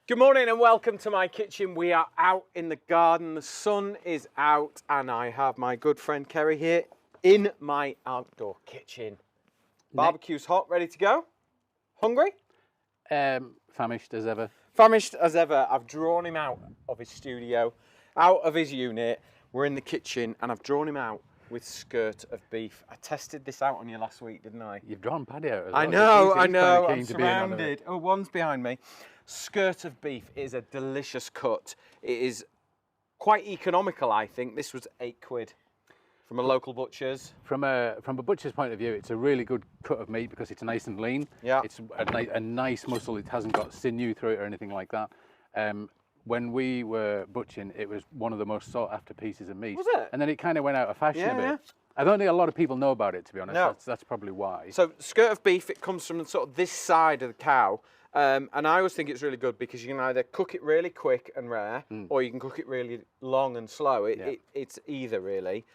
Good morning and welcome to my kitchen. We are out in the garden, the sun is out, and I have my good friend Kerry here in my outdoor kitchen. Barbecue's hot, ready to go? Hungry? Famished as ever. Famished as ever. I've drawn him out of his studio, out of his unit. We're in the kitchen and I've drawn him out with skirt of beef. I tested this out on you last week, didn't I? You've drawn Paddy out as well. I know, He's I'm surrounded. Oh, one's behind me. Skirt of beef is a delicious cut. It is quite economical, I think. This was £8 from a local butcher's. From a butcher's point of view, it's a really good cut of meat because it's nice and lean. Yeah. It's a nice muscle. It hasn't got sinew through it or anything like that. When we were butchering, it was one of the most sought after pieces of meat. Was it? And then it kind of went out of fashion a bit. Yeah. I don't think a lot of people know about it, to be honest. No. That's probably why. So skirt of beef, it comes from sort of this side of the cow. And I always think it's really good because you can either cook it really quick and rare, or you can cook it really long and slow. It's either, really.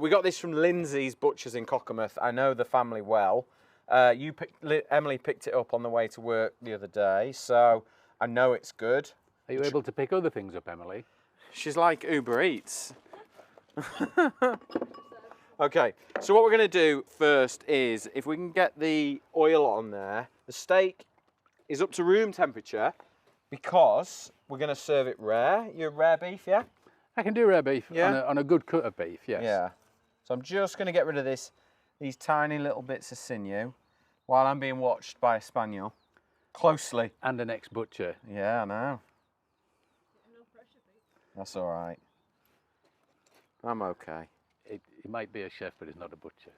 We got this from Lindsay's Butchers in Cockermouth. I know the family well. Emily picked it up on the way to work the other day, so I know it's good. Are you able to pick other things up, Emily? She's like Uber Eats. Okay, so what we're going to do first is, if we can get the oil on there, the steak is up to room temperature because we're going to serve it rare. You're rare beef, yeah? I can do rare beef on a good cut of beef, yes. Yeah. So I'm just going to get rid of these tiny little bits of sinew while I'm being watched by a spaniel closely. And an ex-butcher. Yeah, I know. That's all right. I'm okay. He might be a chef, but he's not a butcher.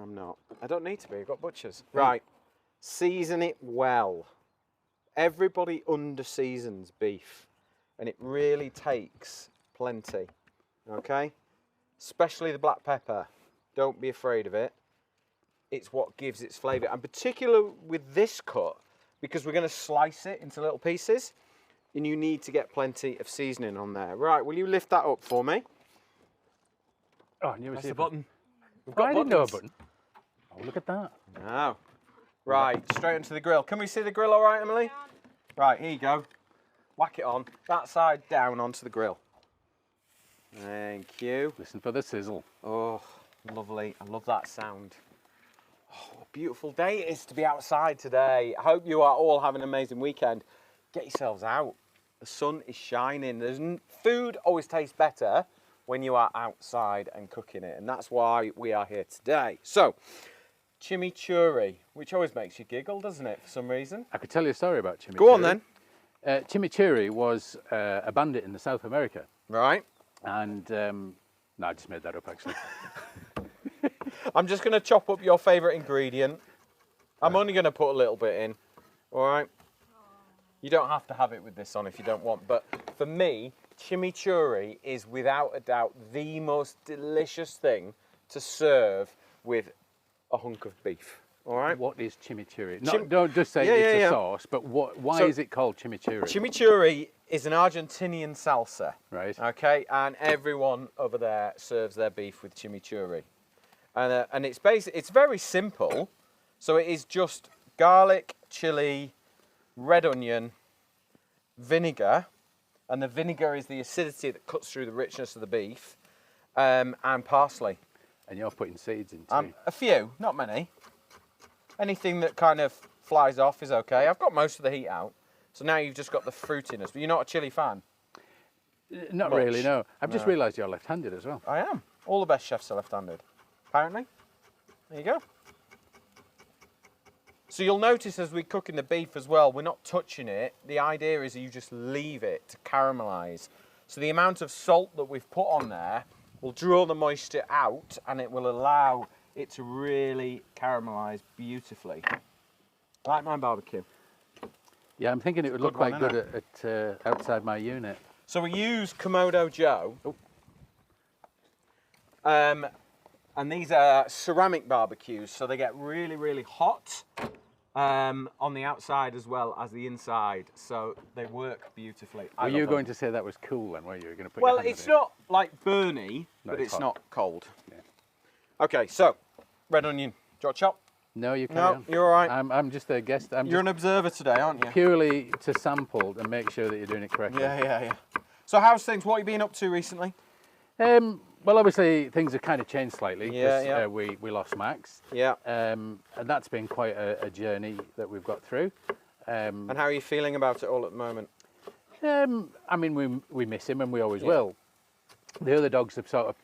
I'm not. I don't need to be. I've got butchers. Right. Season it well. Everybody under-seasons beef, and it really takes plenty, okay? Especially the black pepper. Don't be afraid of it. It's what gives its flavour. And particularly with this cut, because we're going to slice it into little pieces, and you need to get plenty of seasoning on there. Right, will you lift that up for me? Oh, I knew Press the button. We've got I didn't know a button. Oh, look at that. Now. Right, straight onto the grill. Can we see the grill all right, Emily? Right, here you go. Whack it on. That side down onto the grill. Thank you. Listen for the sizzle. Oh, lovely. I love that sound. Oh, what a beautiful day it is to be outside today. I hope you are all having an amazing weekend. Get yourselves out. The sun is shining. Food always tastes better when you are outside and cooking it, and that's why we are here today. So, chimichurri, which always makes you giggle, doesn't it, for some reason? I could tell you a story about chimichurri. Go on then. Chimichurri was a bandit in South America. Right. And, no, I just made that up actually. I'm just going to chop up your favourite ingredient. I'm only going to put a little bit in, all right? You don't have to have it with this on if you don't want, but for me, chimichurri is without a doubt the most delicious thing to serve with a hunk of beef. All right. What is chimichurri? Don't just say it's a sauce, but why is it called chimichurri? Chimichurri is an Argentinian salsa. Right. Okay, and everyone over there serves their beef with chimichurri, and it's very simple. So it is just garlic, chili, red onion, vinegar, and the vinegar is the acidity that cuts through the richness of the beef, and parsley. And you're putting seeds in too. A few, not many. Anything that kind of flies off is okay. I've got most of the heat out, so now you've just got the fruitiness. But you're not a chili fan? Not really, no. I've just realised you're left-handed as well. I am. All the best chefs are left-handed, apparently. There you go. So you'll notice as we're cooking the beef as well, we're not touching it. The idea is you just leave it to caramelise. So the amount of salt that we've put on there will draw the moisture out, and it will allow it to really caramelise beautifully. Like my barbecue. Yeah, I'm thinking it would look quite good at outside my unit. So we use Karmado Joe. And these are ceramic barbecues, so they get really, really hot. on the outside as well as the inside, so they work beautifully. Were you going to say that was cool then, were you? Going to put Well, your hand it's in it? not like burny, No, but it's it's hot. not cold. Yeah. Okay, so red onion. Do you want to chop? No, you can't. No, you're all right. I'm just a guest. I'm You're just an observer today, aren't you? purely to sample and make sure that you're doing it correctly. Yeah. So how's things? What have you been up to recently? Well, obviously things have kind of changed slightly Yeah, because yeah. we lost Max, Yeah. and that's been quite a journey that we've got through. And how are you feeling about it all at the moment? I mean, we miss him and we always will. The other dogs have sort of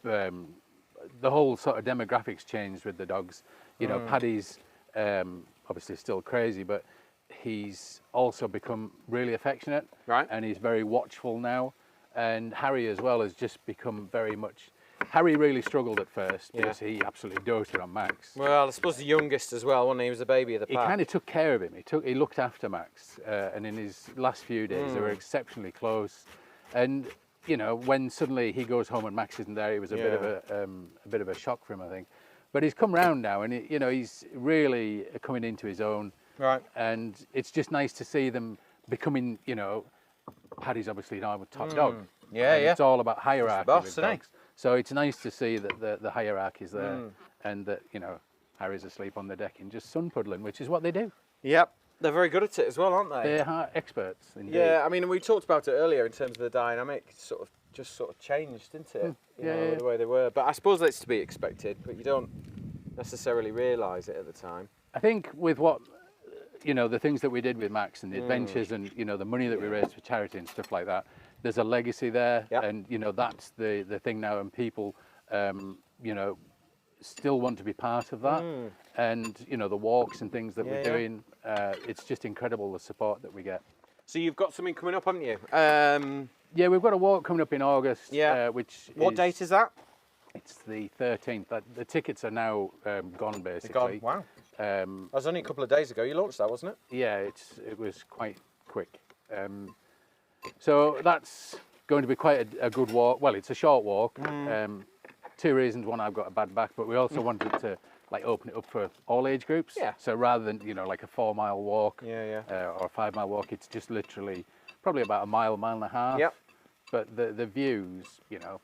the whole sort of demographics changed with the dogs. You know, Paddy's obviously still crazy, but he's also become really affectionate, Right. and he's very watchful now. And Harry as well has just become very much. Harry really struggled at first because he absolutely doted on Max. Well, I suppose the youngest as well, wasn't he? He was the baby of the He pack. kind of took care of him. He looked after Max, and in his last few days they were exceptionally close. And you know, when suddenly he goes home and Max isn't there, it was a bit of a shock for him, I think. But he's come round now, and you know, he's really coming into his own. Right. And it's just nice to see them becoming, you know, Paddy's obviously now a top dog. Yeah, and yeah. It's all about hierarchy boss, with isn't he? dogs. So it's nice to see that the hierarchy's there, and that, you know, Harry's asleep on the deck and just sun puddling, which is what they do. Yep. They're very good at it as well, aren't they? They're experts, indeed. Yeah, I mean, we talked about it earlier in terms of the dynamic. Sort of changed, didn't it? You know, the way they were. But I suppose that's to be expected. But you don't necessarily realise it at the time. I think with what, you know, the things that we did with Max and the adventures and, you know, the money that we raised for charity and stuff like that, there's a legacy there. Yep. And, you know, that's the thing now, and people, you know, still want to be part of that. And, you know, the walks and things that we're doing, it's just incredible the support that we get. So you've got something coming up, haven't you? Yeah, we've got a walk coming up in August. Yeah. What is, date is that? It's the 13th. The tickets are now gone, basically. Wow. That was only a couple of days ago. You launched that, wasn't it? Yeah, it was quite quick. So that's going to be quite a good walk. Well, it's a short walk. Two reasons. One, I've got a bad back, but we also wanted to like open it up for all age groups. Yeah. So rather than, you know, like a 4-mile walk Yeah, or a 5-mile walk, it's just literally probably about a mile and a half. Yep. But the views, you know,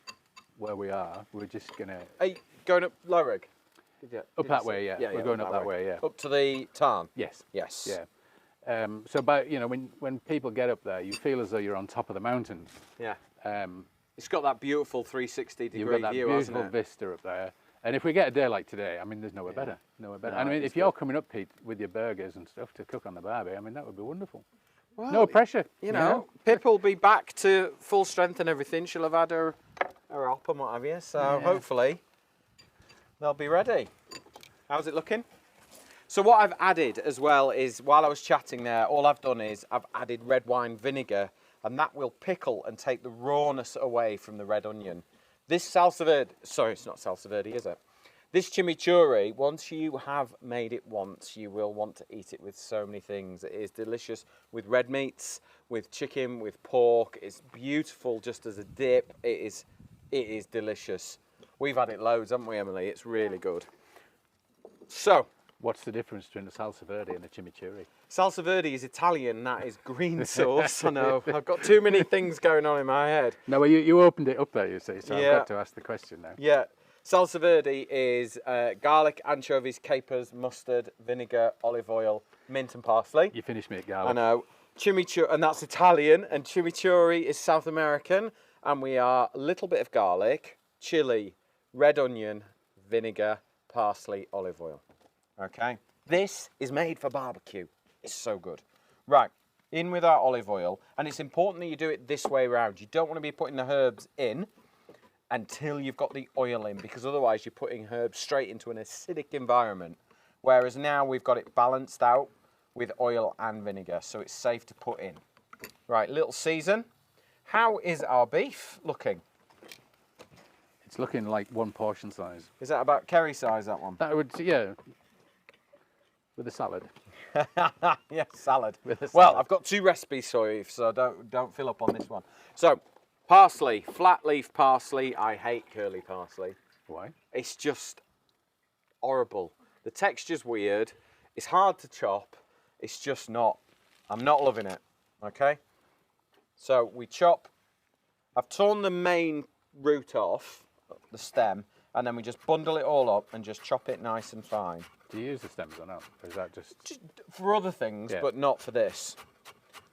where we are, we're just gonna Are you going up Lowrig? up that way. Yeah, we're going up that way. Yeah. Up to the Tarn? Yes. Yes. Yeah. So, about, you know, when people get up there, you feel as though you're on top of the mountains. Yeah. It's got that beautiful 360-degree You've got that view, beautiful hasn't it? vista up there. And if we get a day like today, I mean, there's nowhere better. Nowhere better. No, I mean, it's if you're coming up, Pete, with your burgers and stuff to cook on the barbie, I mean, that would be wonderful. Well, No pressure. You know, Pip will be back to full strength and everything. She'll have had her op and what have you. So hopefully they'll be ready. How's it looking? So what I've added as well is, while I was chatting there, all I've done is I've added red wine vinegar, and that will pickle and take the rawness away from the red onion. This salsa verde, sorry, it's not salsa verde, is it? This chimichurri, once you have made it once, you will want to eat it with so many things. It is delicious with red meats, with chicken, with pork. It's beautiful just as a dip. It is delicious. We've had it loads, haven't we, Emily? It's really good. So, What's the difference between a salsa verde and a chimichurri? salsa verde is Italian, that is green sauce. I know, I've got too many things going on in my head. No, well, you opened it up there, you see, so I've got to ask the question now. Yeah, salsa verde is garlic, anchovies, capers, mustard, vinegar, olive oil, mint and parsley. You finished me at I garlic. know. Chimichurri, and that's Italian, and chimichurri is South American, and we are a little bit of garlic, chili, red onion, vinegar, parsley, olive oil. Okay. This is made for barbecue. It's so good. Right, in with our olive oil, and it's important that you do it this way around. You don't want to be putting the herbs in until you've got the oil in, because otherwise you're putting herbs straight into an acidic environment, whereas now we've got it balanced out with oil and vinegar, so it's safe to put in. Right, little season. How is our beef looking? It's looking like one portion size. Is that about Kerry size, that one? That would, yeah, with a salad. Yeah, salad. With a Well, salad. I've got 2 recipes for you, so don't fill up on this one. So, parsley, flat leaf parsley. I hate curly parsley. Why? It's just horrible. The texture's weird. It's hard to chop. It's just not. I'm not loving it. Okay. So we chop. I've torn the main root off, the stem, and then we just bundle it all up and just chop it nice and fine. Do you use the stems or not? Or is that just for other things, but not for this?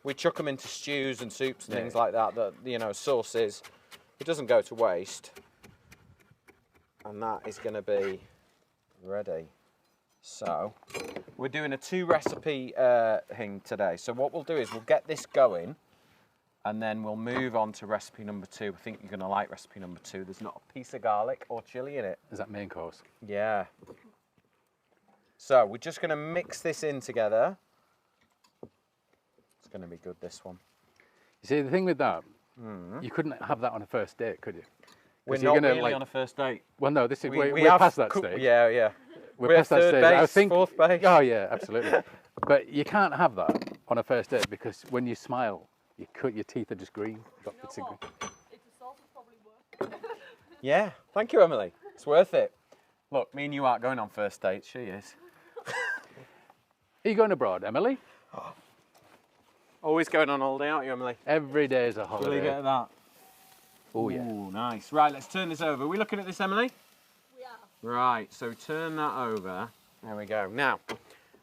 We chuck them into stews and soups and things like that. That, you know, sauces. It doesn't go to waste. And that is going to be ready. So we're doing a 2 recipe thing today. So what we'll do is we'll get this going, and then we'll move on to recipe number 2. I think you're going to like recipe number 2. There's not a piece of garlic or chilli in it. Is that main course? Yeah. So we're just going to mix this in together. It's going to be good, this one. You see, the thing with that, you couldn't have that on a first date, could you? We're not really on a first date. Well, no, this is we're past that stage. Yeah, yeah. We're past that third stage. base, I think, fourth base. Oh yeah, absolutely. But you can't have that on a first date because when you smile, your teeth are just green. It's a sauce will probably work. Yeah, thank you, Emily. It's worth it. Look, me and you aren't going on first dates. She is. Are you going abroad, Emily? Always going on holiday, aren't you, Emily? Every day is a holiday. Will you get that? Oh yeah. Ooh, nice. Right, let's turn this over. Are we looking at this, Emily? We are. Right, so turn that over. There we go. Now,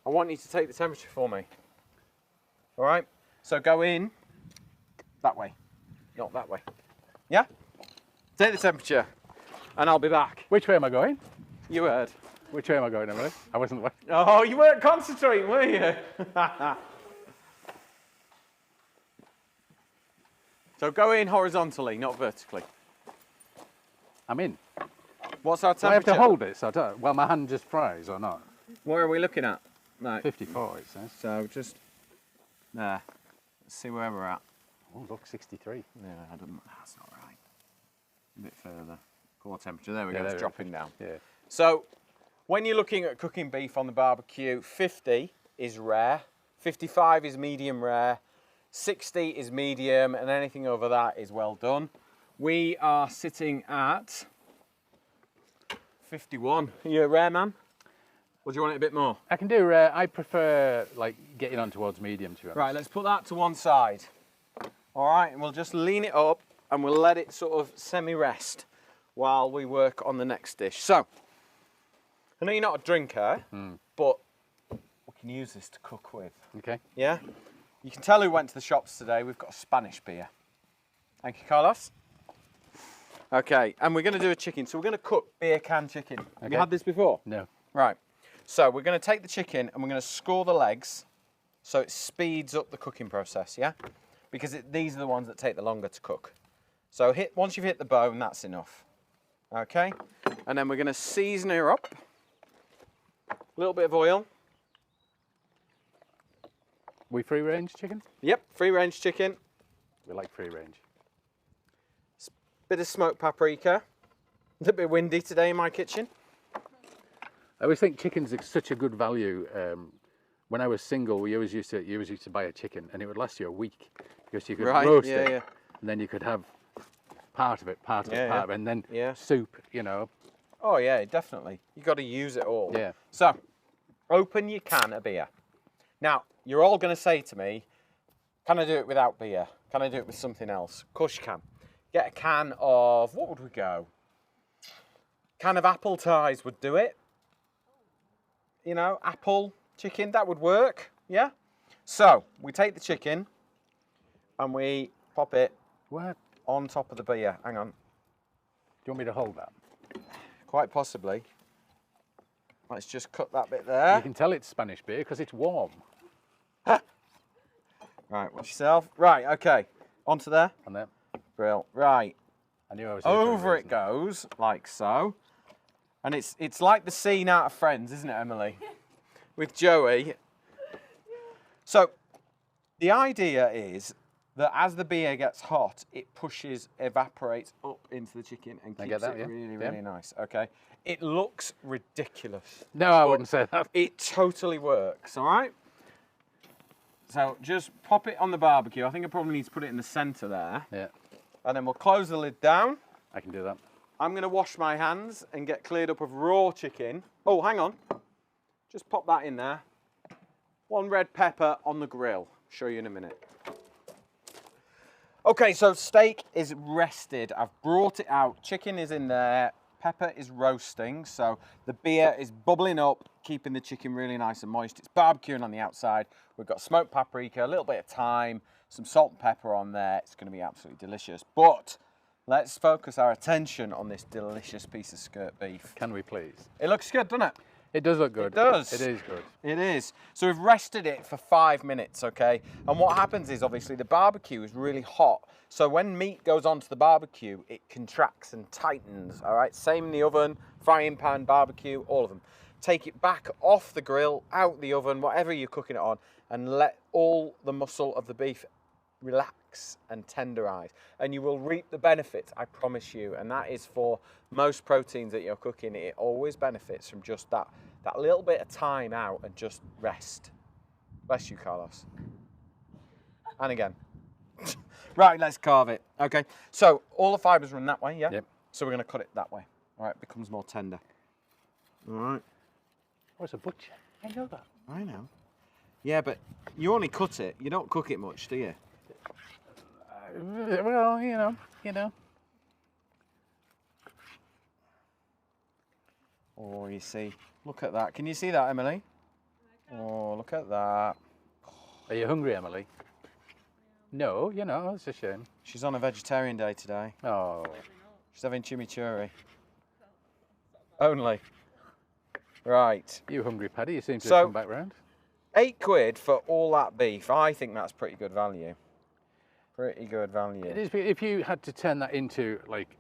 I want you to take the temperature for me. All right? So go in that way, not that way. Yeah? Take the temperature, and I'll be back. Which way am I going? You heard. Which way am I going, Emily? I wasn't. Oh, you weren't concentrating, were you? So go in horizontally, not vertically. I'm in. What's our Do I have temperature? to hold it? So I don't, well, my hand just fries or not? What are we looking at? No. 54, it says. So just there. Let's see where we're at. Oh, look, 63. Yeah, that's not right. A bit further. Core temperature. There we go. Yeah, It's there dropping down. Yeah. So when you're looking at cooking beef on the barbecue, 50 is rare, 55 is medium rare, 60 is medium, and anything over that is well done. We are sitting at 51. Are you a rare man? Or do you want it a bit more? I can do rare. I prefer like getting on towards medium, to be honest. Right, let's put that to one side. All right, and we'll just lean it up and we'll let it sort of semi-rest while we work on the next dish. So, I know you're not a drinker, but we can use this to cook with. Okay. Yeah? You can tell who went to the shops today. We've got a Spanish beer. Thank you, Carlos. Okay, and we're going to do a chicken. So we're going to cook beer can chicken. Have you had this before? No. Right. So we're going to take the chicken and we're going to score the legs so it speeds up the cooking process, yeah? Because these are the ones that take the longer to cook. So once you've hit the bone, that's enough. Okay? And then we're going to season her up. A little bit of oil. We free range chicken? Yep, free range chicken. We like free range. Bit of smoked paprika. A little bit windy today in my kitchen. I always think chicken's such a good value. When I was single, you always used to buy a chicken, and it would last you a week because you could roast it, and then you could have part of it, and then soup. You know. Oh yeah, definitely. You got to use it all. Yeah. So, open your can of beer. Now, you're all going to say to me, "Can I do it without beer? Can I do it with something else?" Of course you can. Get a can of, what would we go? Can of apple ties would do it. You know, apple, chicken, that would work, yeah? So, we take the chicken and we pop it on top of the beer. Hang on. Do you want me to hold that? Quite possibly. Let's just cut that bit there. You can tell it's Spanish beer because it's warm. Right, watch yourself. Right, okay. Onto there. On there. Brill. Right. I knew I was over it goes, like so. And it's like the scene out of Friends, isn't it, Emily? With Joey. So, the idea is that as the beer gets hot, it evaporates up into the chicken and keeps it really, really nice, okay? It looks ridiculous. No, I wouldn't say that. It totally works, all right? So, just pop it on the barbecue. I think I probably need to put it in the centre there. Yeah. And then we'll close the lid down. I can do that. I'm going to wash my hands and get cleared up of raw chicken. Oh, hang on. Just pop that in there. 1 red pepper on the grill. Show you in a minute. Okay, so steak is rested. I've brought it out. Chicken is in there. Pepper is roasting. So the beer is bubbling up, keeping the chicken really nice and moist. It's barbecuing on the outside. We've got smoked paprika, a little bit of thyme, some salt and pepper on there. It's going to be absolutely delicious. But let's focus our attention on this delicious piece of skirt beef. Can we please? It looks good, doesn't it? It does look good. It does. It is good. It is. So we've rested it for 5 minutes, okay? And what happens is obviously the barbecue is really hot. So when meat goes onto the barbecue, it contracts and tightens, all right? Same in the oven, frying pan, barbecue, all of them. Take it back off the grill, out the oven, whatever you're cooking it on, and let all the muscle of the beef relax and tenderize. And you will reap the benefits, I promise you. And that is for most proteins that you're cooking. It always benefits from just that little bit of time out and just rest. Bless you, Carlos. And again. Right, let's carve it. Okay, so all the fibres run that way, yeah? Yep. So we're going to cut it that way. All right, it becomes more tender. All right. Oh, it's a butcher. I know that. I know. Yeah, but you only cut it. You don't cook it much, do you? Well, you know. Oh, you see. Look at that. Can you see that, Emily? Oh, look at that. Are you hungry, Emily? No, it's a shame. She's on a vegetarian day today. Oh. She's having chimichurri. Only. Right. You hungry, Paddy? You seem to So- have come back round. £8 for all that beef. I think that's pretty good value. Pretty good value. It is. If you had to turn that into like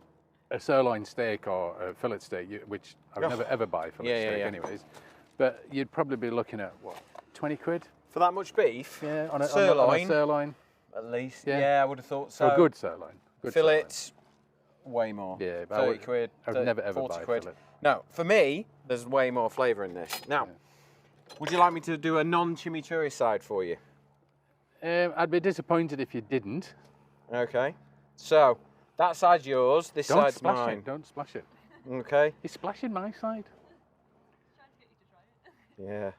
a sirloin steak or a fillet steak, which I would never ever buy fillet steak anyways, but you'd probably be looking at what, 20 quid? For that much beef? Yeah, on a Sirloin? sirloin. At least. Yeah. Yeah, I would have thought so. Or a good sirloin. Good Fillets, way more. Yeah, but 30 quid. I would 30, never ever 40 buy a quid. fillet. No, for me, there's way more flavour in this. Now, would you like me to do a non-chimichurri side for you? I'd be disappointed if you didn't. Okay. So, that side's yours, this Don't side's splash mine. it. Don't splash it. Okay. You're splashing my side. Trying to get you to try it. Yeah.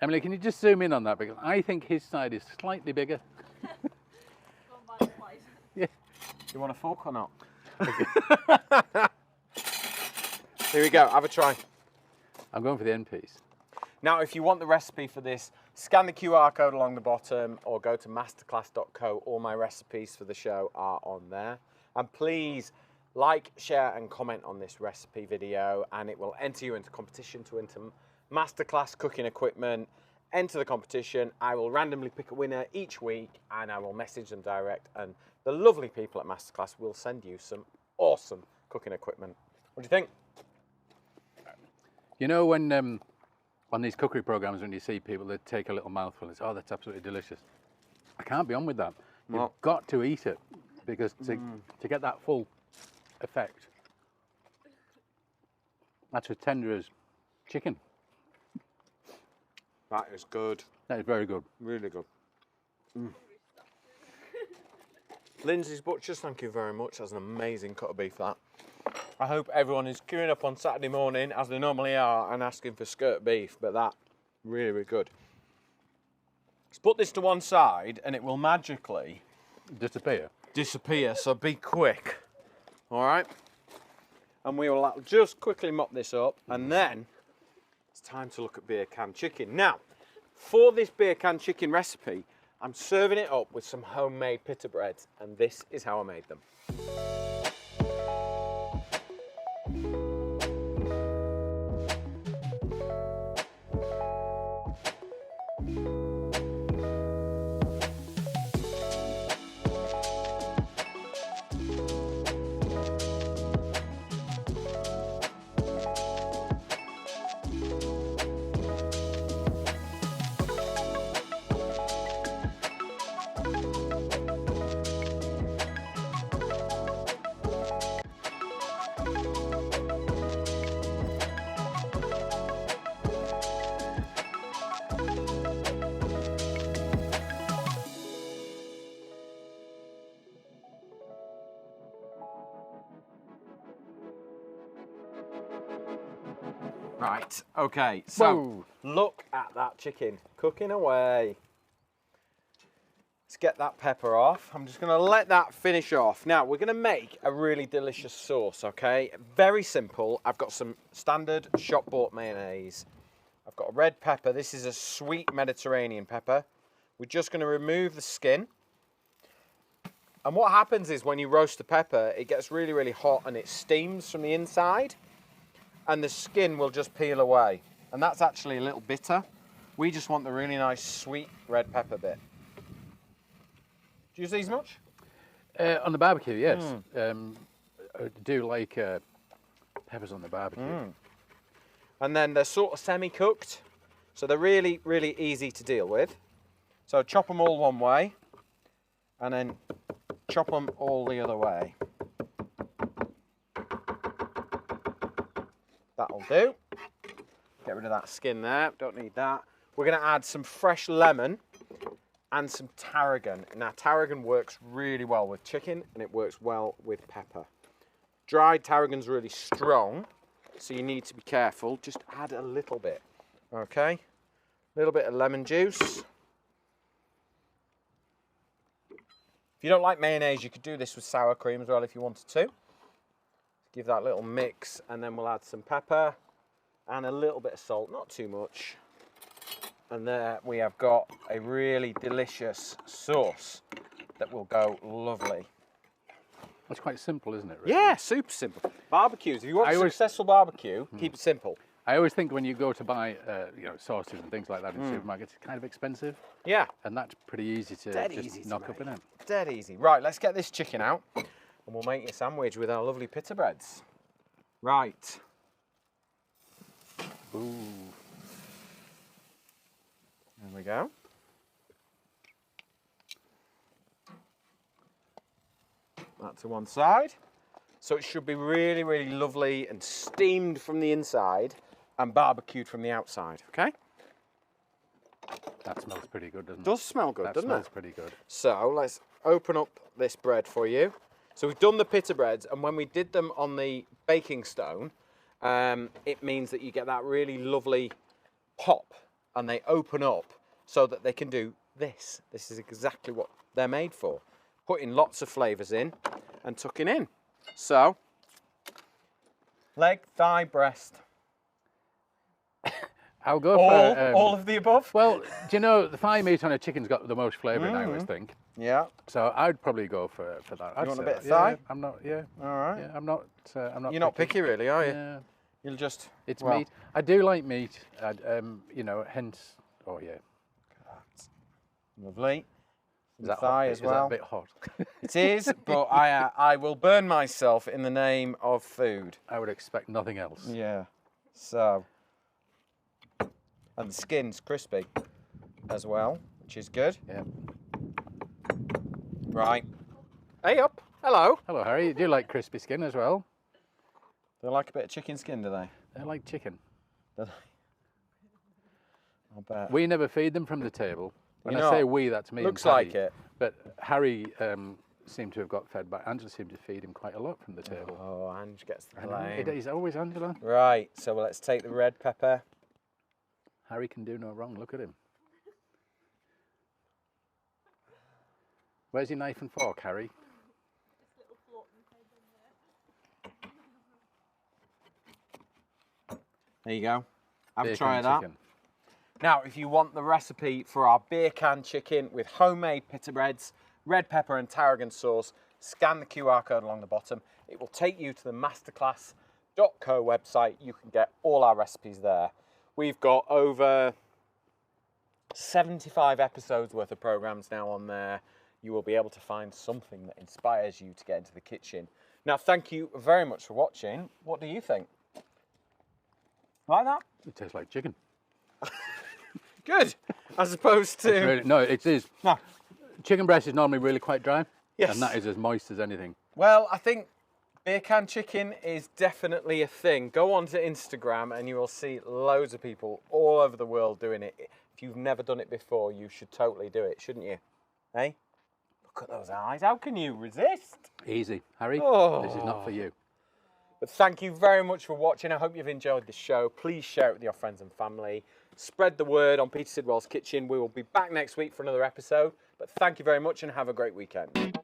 Emily, can you just zoom in on that? Because I think his side is slightly bigger. Go and buy the slice. Yeah. Do you want a fork or not? Here we go, have a try. I'm going for the end piece. Now, if you want the recipe for this, scan the QR code along the bottom or go to masterclass.co. All my recipes for the show are on there. And please like, share and comment on this recipe video and it will enter you into competition to enter Masterclass cooking equipment. Enter the competition. I will randomly pick a winner each week and I will message them direct and the lovely people at Masterclass will send you some awesome cooking equipment. What do you think? You know when on these cookery programs when you see people that take a little mouthful and say, oh, that's absolutely delicious. I can't be on with that. You've No. got to eat it because to get that full effect, that's as tender as chicken. That is good. That is very good. Really good. Lindsay's Butchers, thank you very much. That's an amazing cut of beef, that. I hope everyone is queuing up on Saturday morning, as they normally are, and asking for skirt beef, but that, really, really good. Let's put this to one side, and it will magically Disappear. so be quick. All right? And we will just quickly mop this up, and then it's time to look at beer can chicken. Now, for this beer can chicken recipe, I'm serving it up with some homemade pita breads, and this is how I made them. Right, okay, so Whoa. look at that chicken cooking away. Let's get that pepper off. I'm just gonna let that finish off. Now, we're gonna make a really delicious sauce, okay? Very simple. I've got some standard shop-bought mayonnaise. I've got a red pepper. This is a sweet Mediterranean pepper. We're just gonna remove the skin. And what happens is when you roast the pepper, it gets really, really hot and it steams from the inside. And the skin will just peel away. And that's actually a little bitter. We just want the really nice sweet red pepper bit. Do you use these much? On the barbecue, yes. I do like peppers on the barbecue. And then they're sort of semi-cooked. So they're really, really easy to deal with. So chop them all one way. And then chop them all the other way. That'll do. Get rid of that skin there, don't need that. We're gonna add some fresh lemon and some tarragon. Now tarragon works really well with chicken and it works well with pepper. Dried tarragon's really strong, so you need to be careful. Just add a little bit, okay? A little bit of lemon juice. If you don't like mayonnaise, you could do this with sour cream as well if you wanted to. Give that a little mix, and then we'll add some pepper and a little bit of salt, not too much. And there we have got a really delicious sauce that will go lovely. That's quite simple, isn't it? Really? Yeah, super simple. Barbecues, if you want a successful barbecue, keep it simple. I always think when you go to buy, sauces and things like that in supermarkets, it's kind of expensive. Yeah. And that's pretty easy to Dead just easy to knock up make. in it. Dead easy. Right, let's get this chicken out and we'll make you a sandwich with our lovely pita breads. Right. Ooh. There we go. That to one side. So it should be really, really lovely and steamed from the inside and barbecued from the outside, okay? That smells pretty good, doesn't it? Does smell good, doesn't it? That smells pretty good. So let's open up this bread for you. So we've done the pita breads, and when we did them on the baking stone, it means that you get that really lovely pop, and they open up so that they can do this. This is exactly what they're made for. Putting lots of flavours in and tucking in. So, leg, thigh, breast. I'll go for all of the above? Well, do you know, the thigh meat on a chicken's got the most flavour in, I always think. Yeah. So I'd probably go for that. You want a bit of thigh? Yeah, I'm not. Yeah. All right. Yeah, I'm not. You're not picky, really, are you? Yeah. You'll just. It's meat. I do like meat. Hence. Oh yeah. Lovely. Is that thigh hot? as well. Is that a bit hot? It is, but I will burn myself in the name of food. I would expect nothing else. Yeah. So. And the skin's crispy as well, which is good. Yeah. Right. Hey up. Hello. Hello, Harry. You do like crispy skin as well? They like a bit of chicken skin, do they? They like chicken. Do they? I'll bet. We never feed them from the table. When You I say know, we, that's me looks and Paddy. like it. But Harry seemed to have got fed by Angela. Seemed to feed him quite a lot from the table. Oh, Ange gets the I know, blame. it is always Angela. Right. So let's take the red pepper. Harry can do no wrong. Look at him. Where's your knife and fork, Harry? This little floating head in there. There you go. Have a Beer try can of that. chicken. Now, if you want the recipe for our beer can chicken with homemade pita breads, red pepper and tarragon sauce, scan the QR code along the bottom. It will take you to the masterclass.co website. You can get all our recipes there. We've got over 75 episodes worth of programs now on there. You will be able to find something that inspires you to get into the kitchen. Now, thank you very much for watching. What do you think? Like that? It tastes like chicken. Good. As opposed to... Really, no, it is. No. Chicken breast is normally really quite dry. Yes. And that is as moist as anything. Well, I think beer can chicken is definitely a thing. Go onto Instagram and you will see loads of people all over the world doing it. If you've never done it before, you should totally do it, shouldn't you? Hey? Look at those eyes. How can you resist? Easy. Harry, Oh. this is not for you. But thank you very much for watching. I hope you've enjoyed the show. Please share it with your friends and family. Spread the word on Peter Sidwell's Kitchen. We will be back next week for another episode. But thank you very much and have a great weekend.